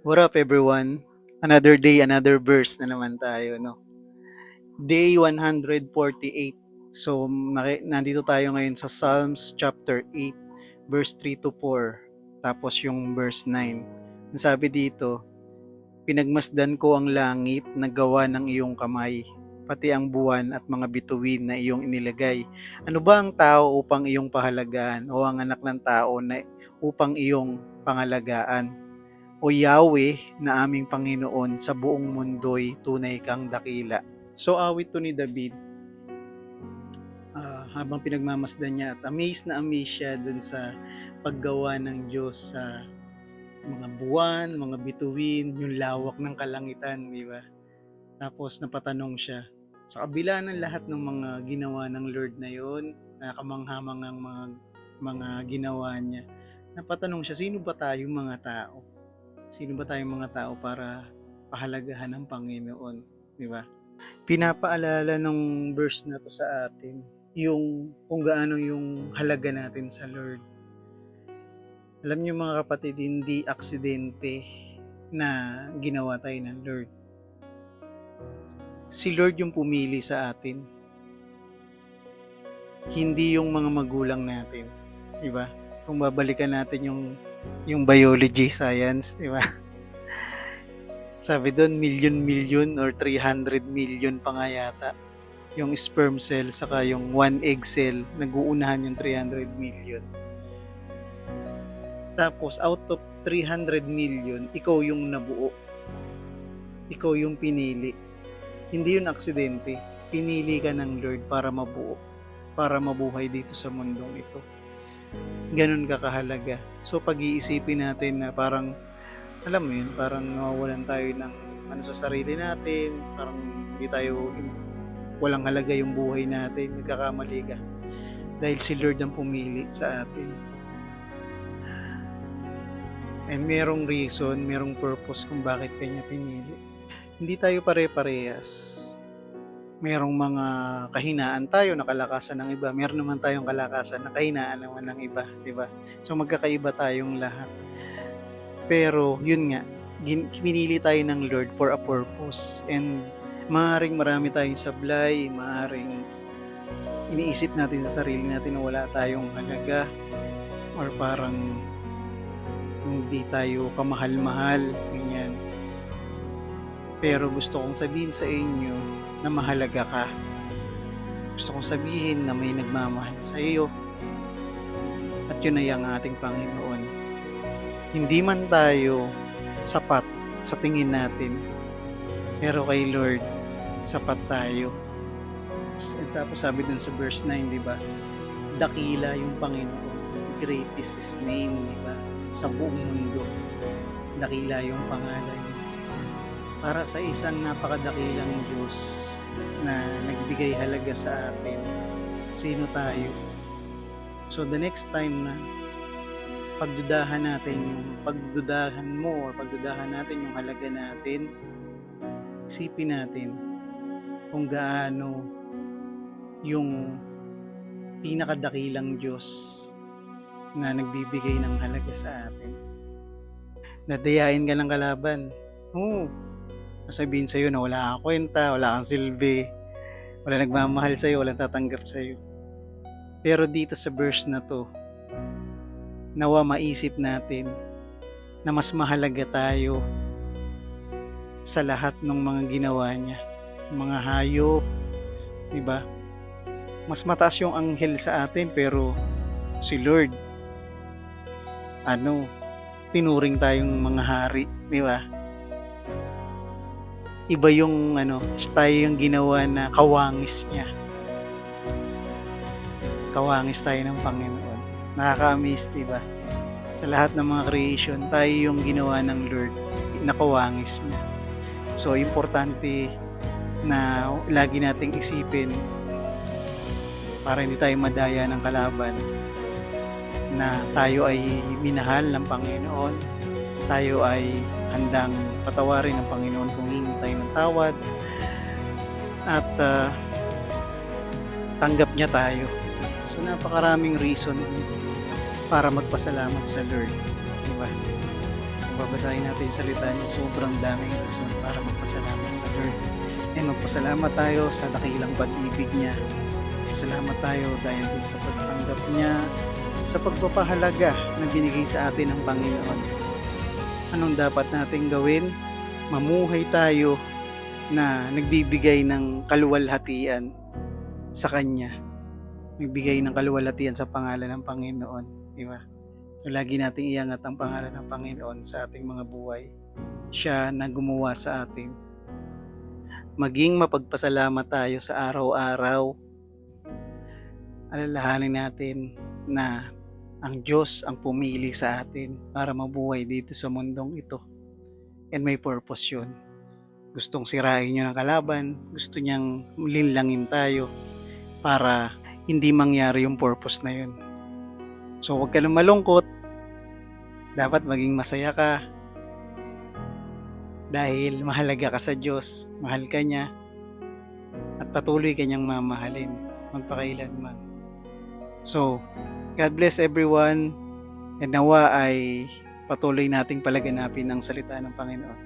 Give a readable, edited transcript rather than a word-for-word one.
What up everyone? Another day, another verse na naman tayo, no? Day 148. So, nandito tayo ngayon sa Psalms chapter 8, verse 3 to 4. Tapos yung verse 9. Ang sabi dito, pinagmasdan ko ang langit na gawa ng iyong kamay, pati ang buwan at mga bituin na iyong inilagay. Ano ba ang tao upang iyong pahalagaan o ang anak ng tao na upang iyong pangalagaan? O Yahweh na aming Panginoon, sa buong mundo'y tunay kang dakila. So awit to ni David, habang pinagmamasdan niya at amazed siya dun sa paggawa ng Diyos sa mga buwan, mga bituin, yung lawak ng kalangitan, di ba? Tapos napatanong siya, sa kabila ng lahat ng mga ginawa ng Lord na yon, na kamanghamangang mga ginawa niya, napatanong siya, sino ba tayong mga tao? Sino ba tayong mga tao para pahalagahan ng Panginoon, di ba? Pinapaalala ng verse na to sa atin yung kung gaano yung halaga natin sa Lord. Alam niyo mga kapatid, hindi aksidente na ginawa tayo ng Lord. Si Lord yung pumili sa atin. Hindi yung mga magulang natin, di ba? Kung babalikan natin yung biology science, di ba? Sabi doon, million or 300 million pa nga yata yung sperm cell saka yung one egg cell, nag-uunahan yung 300 million. Tapos out of 300 million, ikaw yung nabuo. Ikaw yung pinili. Hindi yun aksidente. Pinili ka ng Lord para mabuo, para mabuhay dito sa mundong ito. Ganun ka kahalaga. So pag-iisipin natin na parang, alam mo yun, parang nawawalan tayo ng ano sa sarili natin, parang hindi tayo, walang halaga yung buhay natin, nagkakamali ka. Dahil si Lord ang pumili sa atin. And merong reason, merong purpose kung bakit kanya pinili. Hindi tayo pare-parehas. Merong mga kahinaan tayo na kalakasan ng iba. Meron naman tayong kalakasan na kahinaan naman ng iba, di ba? So magkakaiba tayong lahat. Pero yun nga, pinili tayo ng Lord for a purpose. And maaaring marami tayong sablay, maaaring iniisip natin sa sarili natin na wala tayong halaga or parang hindi tayo kamahal-mahal, ganyan. Pero gusto kong sabihin sa inyo na mahalaga ka. Gusto kong sabihin na may nagmamahal sa iyo. At yun ay ang ating Panginoon. Hindi man tayo sapat sa tingin natin, pero kay Lord, sapat tayo. At tapos sabi dun sa verse 9, di ba? Dakila yung Panginoon. Great is His name, di ba? Sa buong mundo. Dakila yung pangalan. Para sa isang napakadakilang Diyos na nagbigay halaga sa atin, sino tayo? So the next time na pagdudahan mo or pagdudahan natin yung halaga natin, isipin natin kung gaano yung pinakadakilang Diyos na nagbibigay ng halaga sa atin. Nadayain ka ng kalaban. Sabihin sa'yo na wala kang kwenta, wala kang silbi, wala nagmamahal sa'yo, walang tatanggap sa'yo. Pero dito sa verse na to, nawa maisip natin na mas mahalaga tayo sa lahat ng mga ginawa niya. Mga hayop, di ba? Mas mataas yung anghel sa atin, pero si Lord, tinuring tayong mga hari, di ba? Iba yung tayo yung ginawa na kawangis niya. Kawangis tayo ng Panginoon. Nakaka-amaze, di ba? Sa lahat ng mga creation, tayo yung ginawa ng Lord na kawangis niya. So, importante na lagi nating isipin para hindi tayo madaya ng kalaban na tayo ay minahal ng Panginoon, tayo ay handang patawarin ng Panginoon kung hingi tayo ng tawad, at tanggap niya tayo. So napakaraming reason para magpasalamat sa Lord, diba? Kung babasahin natin yung salita niya, sobrang daming rason para magpasalamat sa Lord. And magpasalamat tayo sa dakilang pag-ibig niya. Salamat tayo dahil dun sa pagtanggap niya, sa pagpapahalaga na binigay sa atin ng Panginoon. Anong dapat nating gawin? Mamuhay tayo na nagbibigay ng kaluwalhatian sa Kanya. Nagbigay ng kaluwalhatian sa pangalan ng Panginoon. Di ba? So lagi nating iangat ang pangalan ng Panginoon sa ating mga buhay. Siya na gumawa sa atin. Maging mapagpasalamat tayo sa araw-araw. Alalahanin natin na ang Diyos ang pumili sa atin para mabuhay dito sa mundong ito. And may purpose yun. Gustong sirain nyo ng kalaban, gusto niyang linlangin tayo para hindi mangyari yung purpose na yun. So huwag ka nang malungkot, dapat maging masaya ka dahil mahalaga ka sa Diyos, mahal ka niya at patuloy ka niyang mamahalin magpakailanman. So, God bless everyone and nawa ay patuloy nating palaganapin ang salita ng Panginoon.